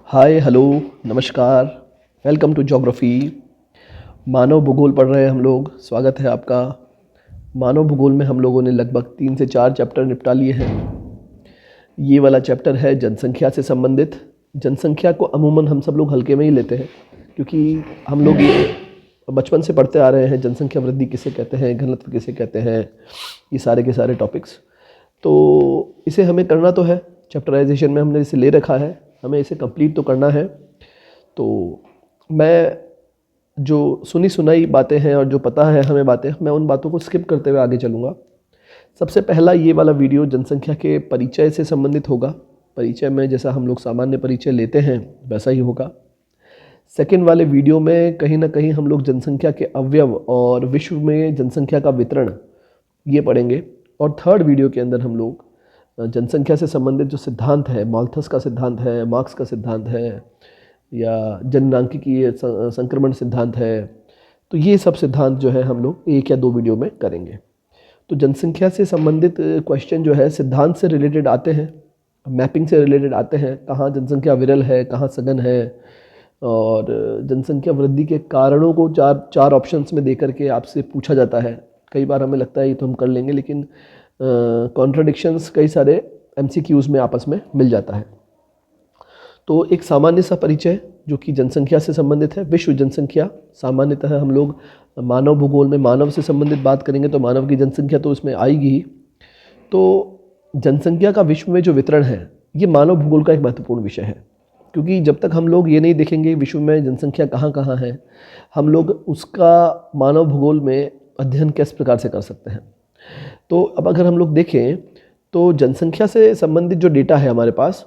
हाय hello नमस्कार। Welcome to geography. मानव भूगोल पढ़ रहे हैं हम लोग। स्वागत है आपका। मानव भूगोल में हम लोगों ने लगभग 3 से 4 चैप्टर निपटा लिए हैं। ये वाला चैप्टर है जनसंख्या से संबंधित। जनसंख्या को अमूमन हम सब लोग हल्के में ही लेते हैं, क्योंकि हम लोग ये बचपन से पढ़ते आ रहे हैं। जनसंख्या वृद्धि किसे कहते हैं, घनत्व किसे कहते हैं, ये सारे के सारे टॉपिक्स। तो इसे हमें करना तो है, चैप्टराइजेशन में हमने इसे ले रखा है, हमें इसे कंप्लीट तो करना है। तो मैं जो सुनी सुनाई बातें हैं और जो पता है हमें बातें, मैं उन बातों को स्किप करते हुए आगे चलूँगा। सबसे पहला ये वाला वीडियो जनसंख्या के परिचय से संबंधित होगा। परिचय में जैसा हम लोग सामान्य परिचय लेते हैं वैसा ही होगा। सेकेंड वाले वीडियो में कहीं ना कहीं हम लोग जनसंख्या के अवयव और विश्व में जनसंख्या का वितरण ये पढ़ेंगे। और थर्ड वीडियो के अंदर हम लोग जनसंख्या से संबंधित जो सिद्धांत है, माल्थस का सिद्धांत है, मार्क्स का सिद्धांत है, या जननांकिकीय संक्रमण सिद्धांत है, तो ये सब सिद्धांत जो है हम लोग 1 या 2 वीडियो में करेंगे। तो जनसंख्या से संबंधित क्वेश्चन जो है सिद्धांत से रिलेटेड आते हैं, मैपिंग से रिलेटेड आते हैं, कहाँ जनसंख्या विरल है, कहाँ सघन है, और जनसंख्या वृद्धि के कारणों को चार ऑप्शंस में देकर के आपसे पूछा जाता है। कई बार हमें लगता है ये तो हम कर लेंगे, लेकिन कॉन्ट्राडिक्शंस कई सारे MCQs में आपस में मिल जाता है। तो एक सामान्य सा परिचय जो कि जनसंख्या से संबंधित है। विश्व जनसंख्या सामान्यतः हम लोग मानव भूगोल में मानव से संबंधित बात करेंगे तो मानव की जनसंख्या तो इसमें आएगी ही। तो जनसंख्या का विश्व में जो वितरण है ये मानव भूगोल का एक महत्वपूर्ण विषय है, क्योंकि जब तक हम लोग ये नहीं देखेंगे विश्व में जनसंख्या कहाँ कहाँ है, हम लोग उसका मानव भूगोल में अध्ययन किस प्रकार से कर सकते हैं। तो अब अगर हम लोग देखें तो जनसंख्या से संबंधित जो डेटा है हमारे पास,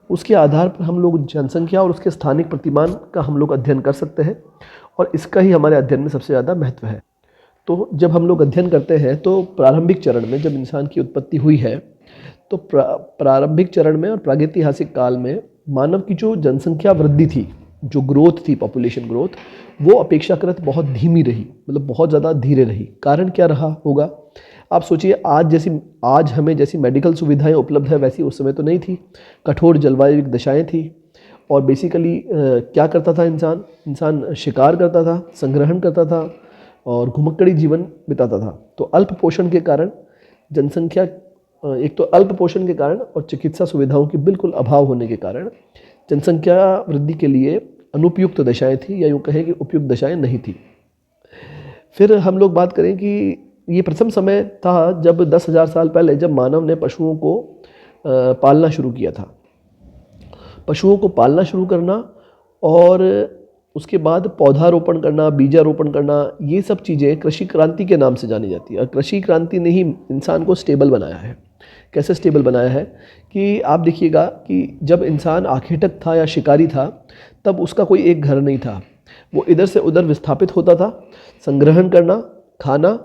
उसके आधार पर हम लोग जनसंख्या और उसके स्थानिक प्रतिमान का हम लोग अध्ययन कर सकते हैं, और इसका ही हमारे अध्ययन में सबसे ज़्यादा महत्व है। तो जब हम लोग अध्ययन करते हैं तो प्रारंभिक चरण में जब इंसान की उत्पत्ति हुई है, तो प्रारंभिक चरण में और प्रागैतिहासिक काल में मानव की जो जनसंख्या वृद्धि थी, जो ग्रोथ थी, पॉपुलेशन ग्रोथ, वो अपेक्षाकृत बहुत धीमी रही, मतलब बहुत ज़्यादा धीरे रही। कारण क्या रहा होगा? आप सोचिए, आज हमें जैसी मेडिकल सुविधाएं उपलब्ध है वैसी उस समय तो नहीं थी। कठोर जलवायु दशाएं थी, और बेसिकली क्या करता था इंसान शिकार करता था, संग्रहण करता था और घुमक्कड़ी जीवन बिताता था। तो अल्प पोषण के कारण जनसंख्या, एक तो अल्प पोषण के कारण और चिकित्सा सुविधाओं की बिल्कुल अभाव होने के कारण जनसंख्या वृद्धि के लिए अनुपयुक्त दशाएं थी, या यूँ कहें कि उपयुक्त दशाएं नहीं थी। फिर हम लोग बात करें कि ये प्रथम समय था जब 10,000 साल पहले जब मानव ने पशुओं को पालना शुरू किया था। पशुओं को पालना शुरू करना और उसके बाद पौधारोपण करना, बीजारोपण करना, ये सब चीज़ें कृषि क्रांति के नाम से जानी जाती है। और कृषि क्रांति ने ही इंसान को स्टेबल बनाया है। कैसे स्टेबल बनाया है कि आप देखिएगा कि जब इंसान आखेटक था या शिकारी था, तब उसका कोई एक घर नहीं था। वो इधर से उधर विस्थापित होता था, संग्रहण करना, खाना,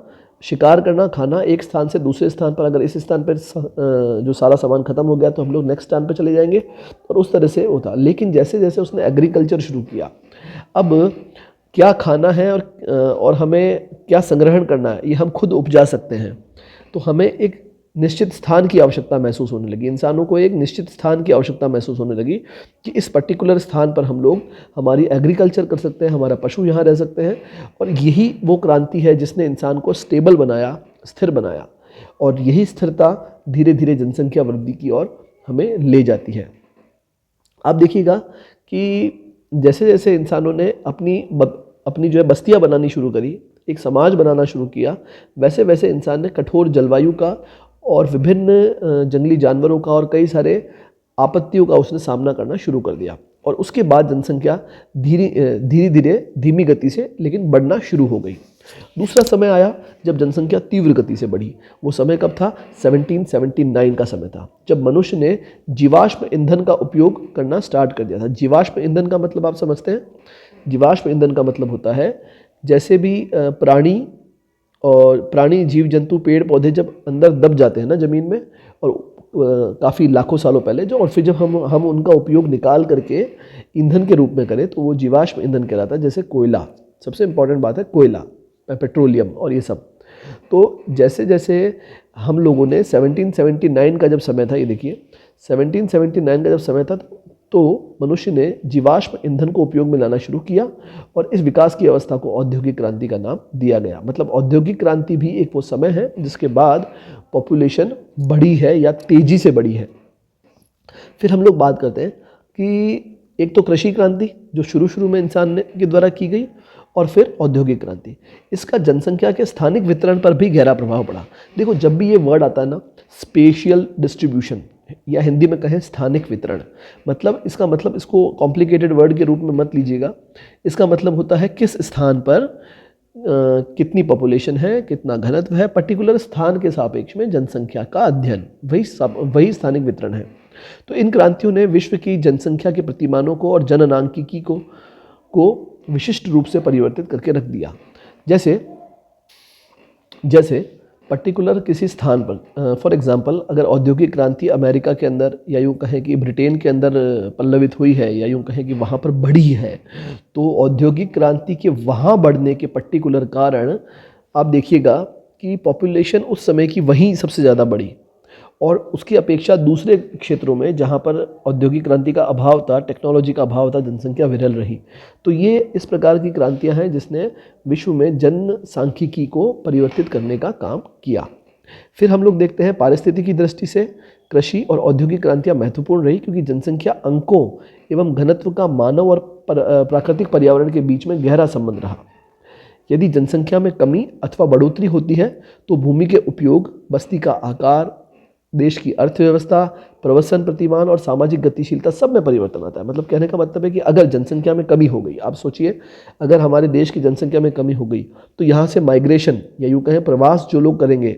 शिकार करना, खाना, एक स्थान से दूसरे स्थान पर। अगर इस स्थान पर जो सारा सामान ख़त्म हो गया तो हम लोग नेक्स्ट स्थान पर चले जाएंगे, और उस तरह से होता। लेकिन जैसे जैसे उसने एग्रीकल्चर शुरू किया, अब क्या खाना है और हमें क्या संग्रहण करना है ये हम खुद उपजा सकते हैं। तो हमें एक निश्चित स्थान की आवश्यकता महसूस होने लगी, इंसानों को एक निश्चित स्थान की आवश्यकता महसूस होने लगी कि इस पर्टिकुलर स्थान पर हम लोग हमारी एग्रीकल्चर कर सकते हैं, हमारा पशु यहाँ रह सकते हैं। और यही वो क्रांति है जिसने इंसान को स्टेबल बनाया, स्थिर बनाया, और यही स्थिरता धीरे धीरे जनसंख्या वृद्धि की ओर हमें ले जाती है। आप देखिएगा कि जैसे जैसे इंसानों ने अपनी जो है बस्तियाँ बनानी शुरू करी, एक समाज बनाना शुरू किया, वैसे वैसे इंसान ने कठोर जलवायु का और विभिन्न जंगली जानवरों का और कई सारे आपत्तियों का उसने सामना करना शुरू कर दिया। और उसके बाद जनसंख्या धीरे धीरे धीमी गति से लेकिन बढ़ना शुरू हो गई। दूसरा समय आया जब जनसंख्या तीव्र गति से बढ़ी। वो समय कब था? 1779 का समय था, जब मनुष्य ने जीवाश्म ईंधन का उपयोग करना स्टार्ट कर दिया था। जीवाश्म ईंधन का मतलब आप समझते हैं? जीवाश्म ईंधन का मतलब होता है जैसे भी प्राणी, जीव जंतु, पेड़ पौधे जब अंदर दब जाते हैं ना ज़मीन में, और काफ़ी लाखों सालों पहले जो, और फिर जब हम उनका उपयोग निकाल करके ईंधन के रूप में करें तो वो जीवाश्म ईंधन कहलाता है। जैसे कोयला, सबसे इम्पॉर्टेंट बात है कोयला, पेट्रोलियम और ये सब। तो जैसे जैसे हम लोगों ने 1779 का जब समय था, ये देखिए 1779 का जब समय था, तो मनुष्य ने जीवाश्म ईंधन को उपयोग में लाना शुरू किया और इस विकास की अवस्था को औद्योगिक क्रांति का नाम दिया गया। मतलब औद्योगिक क्रांति भी एक वो समय है जिसके बाद पॉपुलेशन बढ़ी है या तेजी से बढ़ी है। फिर हम लोग बात करते हैं कि एक तो कृषि क्रांति जो शुरू में इंसान के द्वारा की गई, और फिर औद्योगिक क्रांति। इसका जनसंख्या के स्थानिक वितरण पर भी गहरा प्रभाव पड़ा। देखो, जब भी ये वर्ड आता है ना, स्पेशियल डिस्ट्रीब्यूशन, या हिंदी में कहें स्थानिक वितरण, मतलब इसका मतलब, इसको कॉम्प्लिकेटेड वर्ड के रूप में मत लीजिएगा। इसका मतलब होता है किस स्थान पर कितनी पॉपुलेशन है, कितना घनत्व है, पर्टिकुलर स्थान के सापेक्ष में जनसंख्या का अध्ययन, वही स्थानिक वितरण है। तो इन क्रांतियों ने विश्व की जनसंख्या के प्रतिमानों को और जननांकिकी को विशिष्ट रूप से परिवर्तित करके रख दिया। जैसे पर्टिकुलर किसी स्थान पर, फॉर एग्जांपल, अगर औद्योगिक क्रांति अमेरिका के अंदर, या यूँ कहें कि ब्रिटेन के अंदर पल्लवित हुई है, या यूँ कहें कि वहाँ पर बढ़ी है, तो औद्योगिक क्रांति के वहाँ बढ़ने के पर्टिकुलर कारण आप देखिएगा कि पॉपुलेशन उस समय की वहीं सबसे ज़्यादा बढ़ी, और उसकी अपेक्षा दूसरे क्षेत्रों में जहाँ पर औद्योगिक क्रांति का अभाव था, टेक्नोलॉजी का अभाव था, जनसंख्या विरल रही। तो ये इस प्रकार की क्रांतियाँ हैं जिसने विश्व में जनसांख्यिकी को परिवर्तित करने का काम किया। फिर हम लोग देखते हैं पारिस्थितिकी दृष्टि से कृषि और औद्योगिक क्रांतियाँ महत्वपूर्ण रही, क्योंकि जनसंख्या अंकों एवं घनत्व का मानव और प्राकृतिक पर्यावरण के बीच में गहरा संबंध रहा। यदि जनसंख्या में कमी अथवा बढ़ोतरी होती है तो भूमि के उपयोग, बस्ती का आकार, देश की अर्थव्यवस्था, प्रवसन प्रतिमान और सामाजिक गतिशीलता सब में परिवर्तन आता है। मतलब कहने का मतलब है कि अगर जनसंख्या में कमी हो गई, आप सोचिए, अगर हमारे देश की जनसंख्या में कमी हो गई तो यहाँ से माइग्रेशन, या यूँ कहें प्रवास जो लोग करेंगे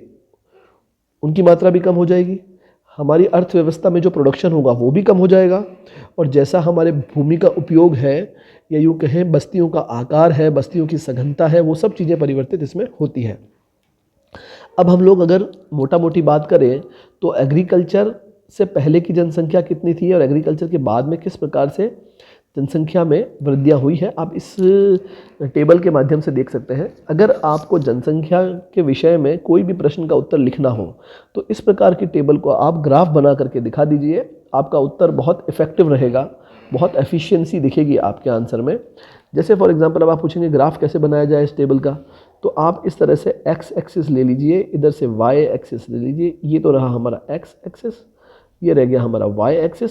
उनकी मात्रा भी कम हो जाएगी, हमारी अर्थव्यवस्था में जो प्रोडक्शन होगा वो भी कम हो जाएगा, और जैसा हमारे भूमि का उपयोग है, या यूँ कहें बस्तियों का आकार है, बस्तियों की सघनता है, वो सब चीज़ें परिवर्तित इसमें होती है। अब हम लोग अगर मोटा मोटी बात करें तो एग्रीकल्चर से पहले की जनसंख्या कितनी थी और एग्रीकल्चर के बाद में किस प्रकार से जनसंख्या में वृद्धियाँ हुई है, आप इस टेबल के माध्यम से देख सकते हैं। अगर आपको जनसंख्या के विषय में कोई भी प्रश्न का उत्तर लिखना हो तो इस प्रकार की टेबल को आप ग्राफ बना करके दिखा दीजिए, आपका उत्तर बहुत इफेक्टिव रहेगा, बहुत एफिशिएंसी दिखेगी आपके आंसर में। जैसे फॉर एग्जांपल अब आप पूछेंगे ग्राफ कैसे बनाया जाए इस टेबल का, तो आप इस तरह से एक्स एक्सिस ले लीजिए, इधर से वाई एक्सिस ले लीजिए, ये तो रहा हमारा एक्स एक्सिस, ये रह गया हमारा वाई एक्सिस,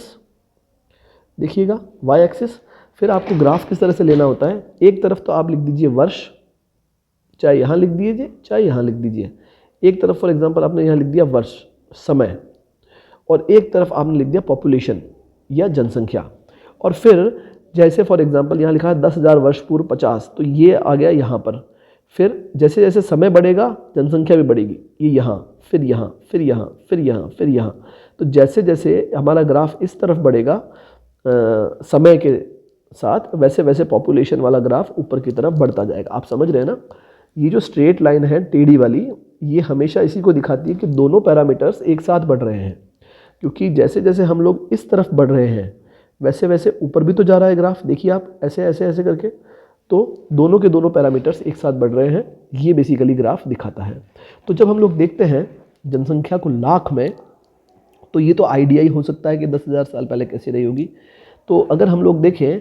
देखिएगा वाई एक्सिस। फिर आपको ग्राफ किस तरह से लेना होता है, एक तरफ तो आप लिख दीजिए वर्ष, चाहे यहाँ लिख दीजिए चाहे यहाँ लिख दीजिए। एक तरफ फॉर एग्जांपल आपने यहाँ लिख दिया वर्ष, समय, और एक तरफ आपने लिख दिया पॉपुलेशन या जनसंख्या। और फिर जैसे फॉर एग्जांपल यहाँ लिखा है 10,000 वर्ष पूर्व 50, तो ये आ गया यहाँ पर। फिर जैसे जैसे समय बढ़ेगा जनसंख्या भी बढ़ेगी, ये यहाँ, फिर यहाँ, फिर यहाँ, फिर यहाँ, फिर यहाँ। तो जैसे जैसे हमारा ग्राफ इस तरफ बढ़ेगा समय के साथ, वैसे वैसे पॉपुलेशन वाला ग्राफ ऊपर की तरफ बढ़ता जाएगा। आप समझ रहे हैं ना, ये जो स्ट्रेट लाइन है टेढ़ी वाली, ये हमेशा इसी को दिखाती है कि दोनों पैरामीटर्स एक साथ बढ़ रहे हैं, क्योंकि जैसे जैसे हम लोग इस तरफ बढ़ रहे हैं वैसे वैसे ऊपर भी तो जा रहा है ग्राफ, देखिए आप ऐसे ऐसे ऐसे करके, तो दोनों के दोनों पैरामीटर्स एक साथ बढ़ रहे हैं, ये बेसिकली ग्राफ दिखाता है। तो जब हम लोग देखते हैं जनसंख्या को लाख में, तो ये तो आइडिया ही हो सकता है कि 10,000 साल पहले कैसी रही होगी। तो अगर हम लोग देखें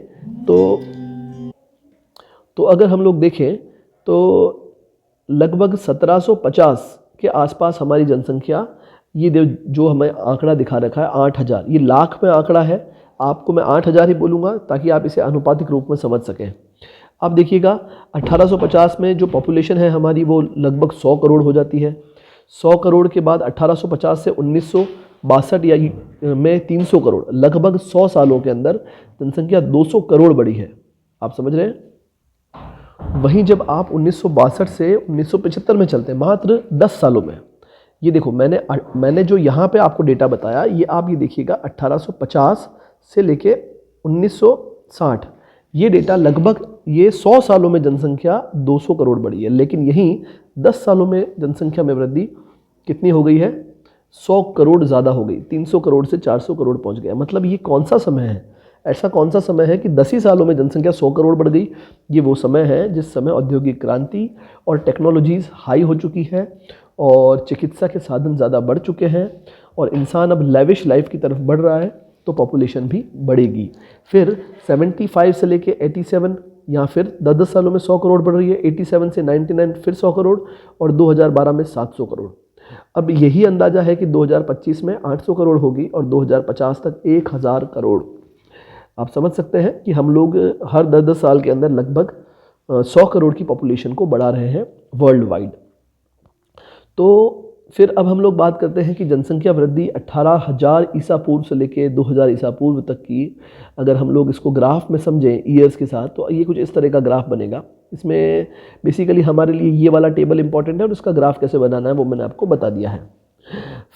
तो लगभग 1750 के आसपास हमारी जनसंख्या, ये जो हमें आंकड़ा दिखा रखा है 8,000, ये लाख में आंकड़ा है, आपको मैं 8,000 ही बोलूँगा ताकि आप इसे अनुपातिक रूप में समझ सकें। आप देखिएगा 1850 में जो पॉपुलेशन है हमारी वो लगभग 100 करोड़ हो जाती है। 100 करोड़ के बाद 1850 से 1962 या में 300 करोड़, लगभग 100 सालों के अंदर जनसंख्या 200 करोड़ बढ़ी है। आप समझ रहे हैं। वहीं जब आप 1962 से 1975 में चलते हैं, मात्र 10 सालों में, ये देखो मैंने जो यहाँ पे आपको डेटा बताया, ये आप ये देखिएगा 1850 से लेके 1960, ये डेटा लगभग ये 100 सालों में जनसंख्या 200 करोड़ बढ़ी है। लेकिन यहीं 10 सालों में जनसंख्या में वृद्धि कितनी हो गई है, 100 करोड़ ज़्यादा हो गई, 300 करोड़ से 400 करोड़ पहुंच गया। मतलब ये कौन सा समय है, ऐसा कौन सा समय है कि 10 ही सालों में जनसंख्या 100 करोड़ बढ़ गई। ये वो समय है जिस समय औद्योगिक क्रांति और टेक्नोलॉजीज़ हाई हो चुकी है और चिकित्सा के साधन ज़्यादा बढ़ चुके हैं और इंसान अब लेविश लाइफ की तरफ बढ़ रहा है। तो पॉपुलेशन भी बढ़ेगी। फिर 75 से लेके 87 या फिर 10 सालों में 100 करोड़ बढ़ रही है, 87 से 99 फिर 100 करोड़ और 2012 में 700 करोड़। अब यही अंदाजा है कि 2025 में 800 करोड़ होगी और 2050 तक 1000 करोड़। आप समझ सकते हैं कि हम लोग हर 10 साल के अंदर लगभग 100 करोड़ की पॉपुलेशन को बढ़ा रहे हैं वर्ल्ड वाइड। तो फिर अब हम लोग बात करते हैं कि जनसंख्या वृद्धि 18,000 ईसा पूर्व से लेके 2000 ईसा पूर्व तक की अगर हम लोग इसको ग्राफ में समझें ईयर्स के साथ, तो ये कुछ इस तरह का ग्राफ बनेगा। इसमें बेसिकली हमारे लिए ये वाला टेबल इंपॉर्टेंट है और उसका ग्राफ कैसे बनाना है वो मैंने आपको बता दिया है।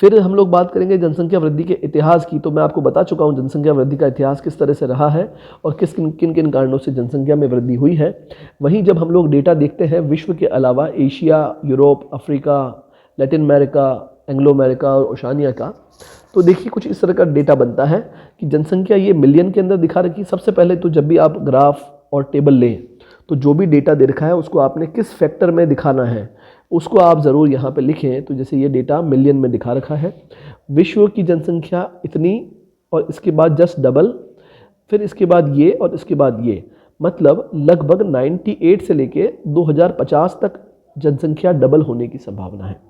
फिर हम लोग बात करेंगे जनसंख्या वृद्धि के इतिहास की। तो मैं आपको बता चुका हूँ जनसंख्या वृद्धि का इतिहास किस तरह से रहा है और किन किन कारणों से जनसंख्या में वृद्धि हुई है। वहीं जब हम लोग डेटा देखते हैं विश्व के अलावा Asia, Europe, Africa, Latin America, Anglo America और ओशानिया का, तो देखिए कुछ इस तरह का डेटा बनता है कि जनसंख्या ये मिलियन के अंदर दिखा रखी। सबसे पहले तो जब भी आप ग्राफ और टेबल लें तो जो भी डेटा दे रखा है उसको आपने किस फैक्टर में दिखाना है उसको आप ज़रूर यहाँ पे लिखें। तो जैसे ये डेटा मिलियन में दिखा रखा है, विश्व की जनसंख्या इतनी और इसके बाद जस्ट डबल, फिर इसके बाद ये और इसके बाद ये, मतलब लगभग 98 से लेके 2050 तक जनसंख्या डबल होने की संभावना है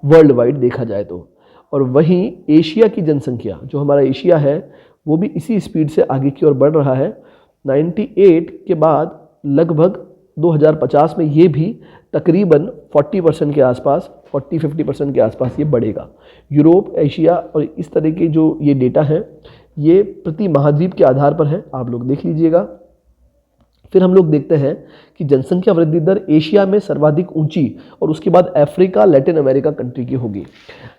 वर्ल्ड वाइड देखा जाए तो। और वहीं एशिया की जनसंख्या, जो हमारा एशिया है, वो भी इसी स्पीड से आगे की ओर बढ़ रहा है। 98 के बाद लगभग 2050 में ये भी तकरीबन 40% के आसपास, 40-50% के आसपास ये बढ़ेगा। यूरोप, एशिया और इस तरह के जो ये डेटा है ये प्रति महाद्वीप के आधार पर है, आप लोग देख लीजिएगा। फिर हम लोग देखते हैं कि जनसंख्या वृद्धि दर एशिया में सर्वाधिक ऊंची और उसके बाद अफ्रीका, लैटिन अमेरिका कंट्री की होगी।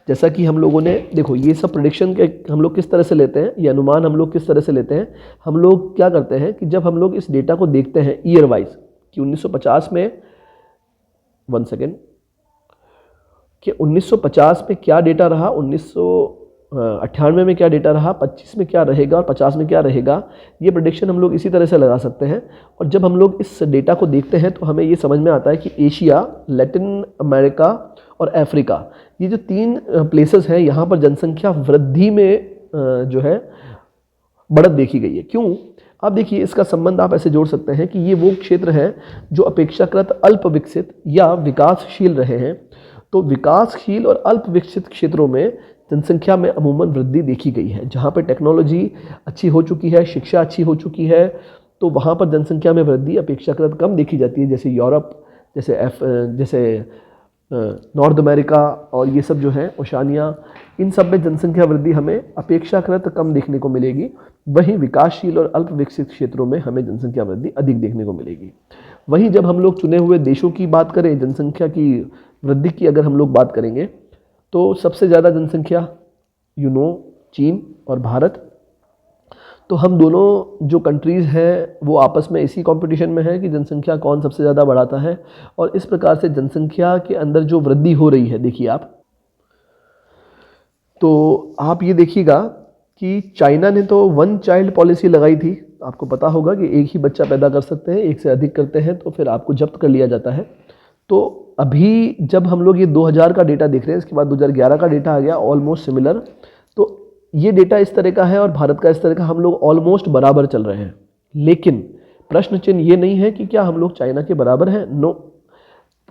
जैसा कि हम लोगों ने देखो ये सब प्रेडिक्शन के हम लोग किस तरह से लेते हैं, ये अनुमान हम लोग किस तरह से लेते हैं। हम लोग क्या करते हैं कि जब हम लोग इस डेटा को देखते हैं ईयर वाइज कि 1950 में 1 सेकेंड कि 1950 में क्या डेटा रहा, 1998 में क्या डेटा रहा, 25 में क्या रहेगा और 50 में क्या रहेगा, ये प्रेडिक्शन हम लोग इसी तरह से लगा सकते हैं। और जब हम लोग इस डेटा को देखते हैं तो हमें ये समझ में आता है कि एशिया, लैटिन अमेरिका और अफ्रीका, ये जो 3 प्लेसेस हैं, यहाँ पर जनसंख्या वृद्धि में जो है बढ़त देखी गई है। क्यों? आप देखिए इसका संबंध आप ऐसे जोड़ सकते हैं कि ये वो क्षेत्र हैं जो अपेक्षाकृत अल्प विकसित या विकासशील रहे हैं। तो विकासशील और अल्प विकसित क्षेत्रों में जनसंख्या में अमूमन वृद्धि देखी गई है। जहाँ पे टेक्नोलॉजी अच्छी हो चुकी है, शिक्षा अच्छी हो चुकी है, तो वहाँ पर जनसंख्या में वृद्धि अपेक्षाकृत कम देखी जाती है। जैसे यूरोप, जैसे नॉर्थ अमेरिका और ये सब जो है ओशानिया, इन सब में जनसंख्या वृद्धि हमें अपेक्षाकृत कम देखने को मिलेगी। वहीं विकासशील और अल्प विकसित क्षेत्रों में हमें जनसंख्या वृद्धि अधिक देखने को मिलेगी। वहीं जब हम लोग चुने हुए देशों की बात करें, जनसंख्या की वृद्धि की अगर हम लोग बात करेंगे, तो सबसे ज़्यादा जनसंख्या चीन और भारत। तो हम दोनों जो कंट्रीज़ हैं वो आपस में इसी कंपटीशन में है कि जनसंख्या कौन सबसे ज़्यादा बढ़ाता है। और इस प्रकार से जनसंख्या के अंदर जो वृद्धि हो रही है, देखिए आप ये देखिएगा कि चाइना ने तो 1 चाइल्ड पॉलिसी लगाई थी। आपको पता होगा कि एक ही बच्चा पैदा कर सकते हैं, एक से अधिक करते हैं तो फिर आपको जब्त कर लिया जाता है। तो अभी जब हम लोग ये 2000 का डेटा देख रहे हैं, इसके बाद 2011 का डेटा आ गया ऑलमोस्ट सिमिलर। तो ये डेटा इस तरह का है और भारत का इस तरह का, हम लोग ऑलमोस्ट बराबर चल रहे हैं। लेकिन प्रश्न चिन्ह ये नहीं है कि क्या हम लोग चाइना के बराबर हैं, नो।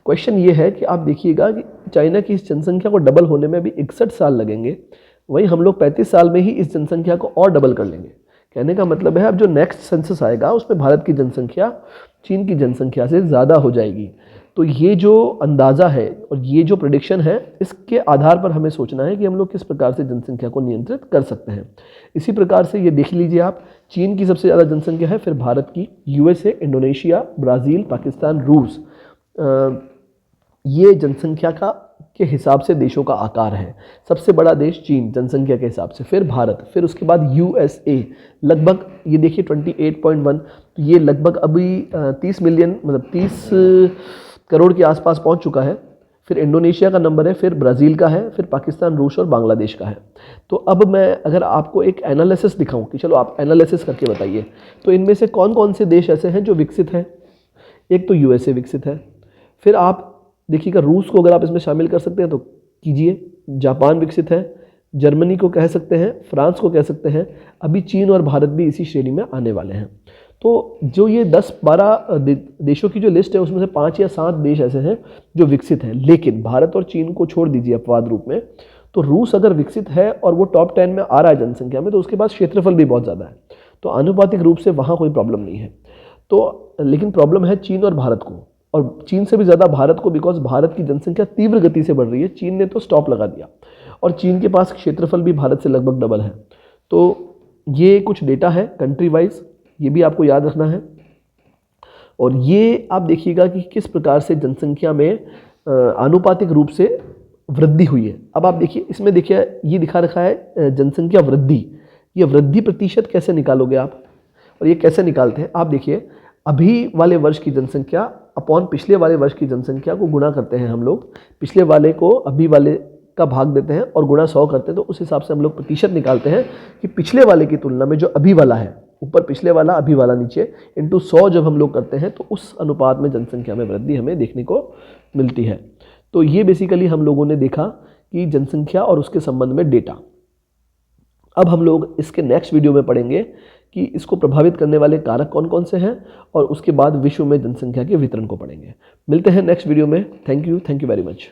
क्वेश्चन ये है कि आप देखिएगा कि चाइना की इस जनसंख्या को डबल होने में अभी 61 साल लगेंगे, वहीं हम लोग 35 साल में ही इस जनसंख्या को और डबल कर लेंगे। कहने का मतलब है अब जो नेक्स्ट सेंसस आएगा उसमें भारत की जनसंख्या चीन की जनसंख्या से ज़्यादा हो जाएगी। तो ये जो अंदाज़ा है और ये जो प्रेडिक्शन है, इसके आधार पर हमें सोचना है कि हम लोग किस प्रकार से जनसंख्या को नियंत्रित कर सकते हैं। इसी प्रकार से ये देख लीजिए आप, चीन की सबसे ज़्यादा जनसंख्या है, फिर भारत की, यूएसए, इंडोनेशिया, ब्राज़ील, पाकिस्तान, रूस। ये जनसंख्या के हिसाब से देशों का आकार है। सबसे बड़ा देश चीन जनसंख्या के हिसाब से, फिर भारत, फिर उसके बाद यूएसए, लगभग ये देखिए 28.1, तो ये लगभग अभी 30 मिलियन, मतलब 30 करोड़ के आसपास पहुंच चुका है। फिर इंडोनेशिया का नंबर है, फिर ब्राज़ील का है, फिर पाकिस्तान, रूस और बांग्लादेश का है। तो अब मैं अगर आपको एक एनालिसिस दिखाऊं कि चलो आप एनालिसिस करके बताइए, तो इनमें से कौन कौन से देश ऐसे हैं जो विकसित हैं। एक तो यूएसए विकसित है, फिर आप देखिएगा रूस को अगर आप इसमें शामिल कर सकते हैं तो कीजिए, जापान विकसित है, जर्मनी को कह सकते हैं, फ्रांस को कह सकते हैं, अभी चीन और भारत भी इसी श्रेणी में आने वाले हैं। तो जो ये 10-12 देशों की जो लिस्ट है उसमें से 5 या 7 देश ऐसे हैं जो विकसित हैं। लेकिन भारत और चीन को छोड़ दीजिए अपवाद रूप में, तो रूस अगर विकसित है और वो टॉप 10 में आ रहा है जनसंख्या में, तो उसके पास क्षेत्रफल भी बहुत ज़्यादा है, तो आनुपातिक रूप से वहाँ कोई प्रॉब्लम नहीं है। तो लेकिन प्रॉब्लम है चीन और भारत को, और चीन से भी ज़्यादा भारत को, बिकॉज भारत की जनसंख्या तीव्र गति से बढ़ रही है। चीन ने तो स्टॉप लगा दिया, और चीन के पास क्षेत्रफल भी भारत से लगभग डबल है। तो ये कुछ डेटा है कंट्री वाइज, ये भी आपको याद रखना है। और ये आप देखिएगा कि किस प्रकार से जनसंख्या में आनुपातिक रूप से वृद्धि हुई है। अब आप देखिए, इसमें देखिए ये दिखा रखा है जनसंख्या वृद्धि। ये वृद्धि प्रतिशत कैसे निकालोगे आप, और ये कैसे निकालते हैं आप देखिए, अभी वाले वर्ष की जनसंख्या अपॉन पिछले वाले वर्ष की जनसंख्या को गुणा करते हैं हम लोग। पिछले वाले को अभी वाले का भाग देते हैं और गुणा 100 करते हैं, तो उस हिसाब से हम लोग प्रतिशत निकालते हैं कि पिछले वाले की तुलना में जो अभी वाला है, ऊपर पिछले वाला अभी वाला नीचे, इंटू 100 जब हम लोग करते हैं तो उस अनुपात में जनसंख्या में वृद्धि हमें देखने को मिलती है। तो ये बेसिकली हम लोगों ने देखा कि जनसंख्या और उसके संबंध में डेटा। अब हम लोग इसके नेक्स्ट वीडियो में पढ़ेंगे कि इसको प्रभावित करने वाले कारक कौन कौन से हैं, और उसके बाद विश्व में जनसंख्या के वितरण को पढ़ेंगे। मिलते हैं नेक्स्ट वीडियो में। Thank you very much.